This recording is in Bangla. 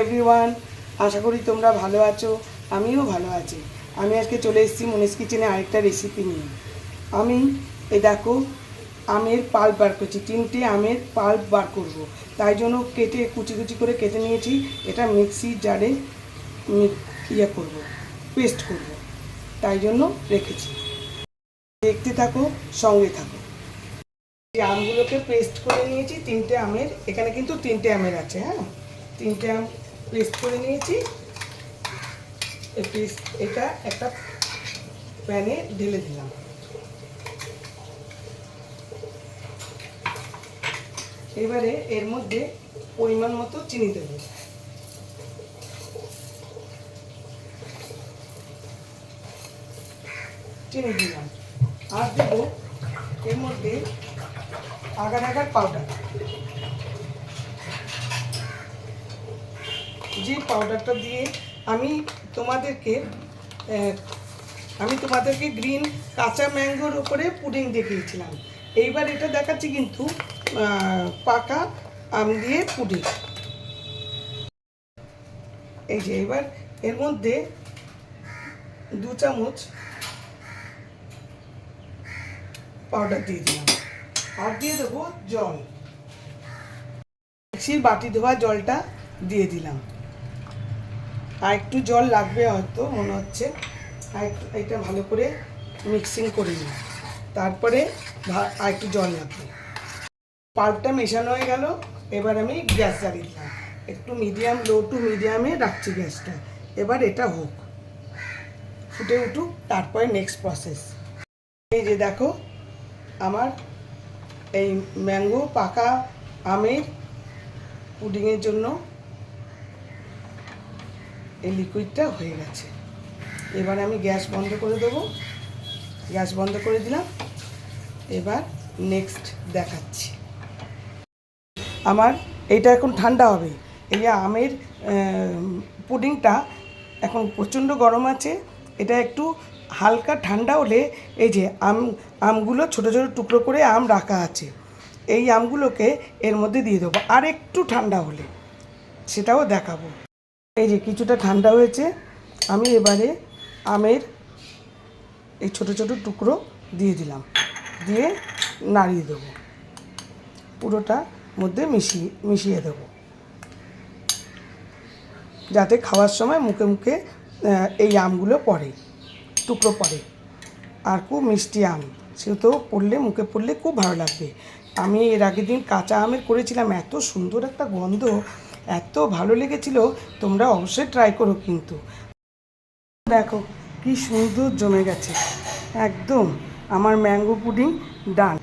এভরিওয়ান, আশা করি তোমরা ভালো আছো। আমিও ভালো আছি। আমি আজকে চলে এসেছি মনীষ কিচেনে আরেকটা রেসিপি নিয়ে। আমি এই দেখো আমের পাল্প বার করছি, 3টে আমের পাল্প বার করব। তাই জন্য কেটে কুচি কুচি করে কেটে নিয়েছি। এটা মিক্সির জারে করব, পেস্ট করব, তাই জন্য রেখেছি। দেখতে থাকো, সঙ্গে থাকো। এই আমগুলোকে পেস্ট করে নিয়েছি 3টে আমের, এখানে কিন্তু 3টে আমের আছে। হ্যাঁ, 3টে আম পেস্ট করে নিয়েছি। এই পেস্ট এটা একটা প্যানে ঢেলে দিলাম। এবারে এর মধ্যে পরিমাণ মতো চিনি দেব। চিনি দিলাম আর দেব এর মধ্যে আগার আগার পাউডার। যে পাউডারটা দিয়ে আমি তোমাদেরকে গ্রিন কাঁচা ম্যাঙ্গোর উপরে পুডিং দেখিয়েছিলাম। এইবার এটা দেখাচ্ছি কিন্তু পাকা আম দিয়ে পুডিং। এই যে এবার এর মধ্যে 2 চামচ পাউডার দিয়ে দিলাম আর দিয়ে দেবো জল। মিক্সির বাটি ধোয়া জলটা দিয়ে দিলাম। আর একটু জল লাগবে হয়তো মনে হচ্ছে। আর এটা ভালো করে মিক্সিং করে নিই, তারপরে আর একটু জল লাগবে। পাল্পটা মেশানো হয়ে গেল। এবার আমি গ্যাস জ্বালিয়ে দিলাম, একটু লো টু মিডিয়ামে রাখছি গ্যাসটা। এবার এটা হোক, ফুটে উঠুক, তারপরে নেক্সট প্রসেস। এই যে দেখো আমার এই ম্যাঙ্গো পাকা আমের পুডিংয়ের জন্য এই লিকুইডটা হয়ে গেছে। এবার আমি গ্যাস বন্ধ করে দেবো। গ্যাস বন্ধ করে দিলাম। এবার নেক্সট দেখাচ্ছি। আমার এইটা এখন ঠান্ডা হবে। এই যে আমের পুডিংটা এখন প্রচণ্ড গরম আছে। এটা একটু হালকা ঠান্ডা হলে এই যে আমগুলো ছোটো ছোটো টুকরো করে আম রাখা আছে, এই আমগুলোকে এর মধ্যে দিয়ে দেবো। আর একটু ঠান্ডা হলে সেটাও দেখাবো। এই যে কিছুটা ঠান্ডা হয়েছে। আমি এবারে আমের এই ছোটো ছোটো টুকরো দিয়ে দিলাম, দিয়ে নাড়িয়ে দেবো। পুরোটা মধ্যে মিশিয়ে দেবো, যাতে খাওয়ার সময় মুখে মুখে এই আমগুলো পড়ে, টুকরো পড়ে। আর খুব মিষ্টি আম, সেহেতু মুখে পড়লে খুব ভালো লাগবে। আমি এর আগের দিন কাঁচা আমের করেছিলাম, এত সুন্দর একটা গন্ধ, এত ভালো লেগেছিল। তোমরা অবশ্যই ট্রাই করো কিন্তু। দেখো কি সুন্দর জমে গেছে। একদম আমার ম্যাঙ্গো পুডিং ডান।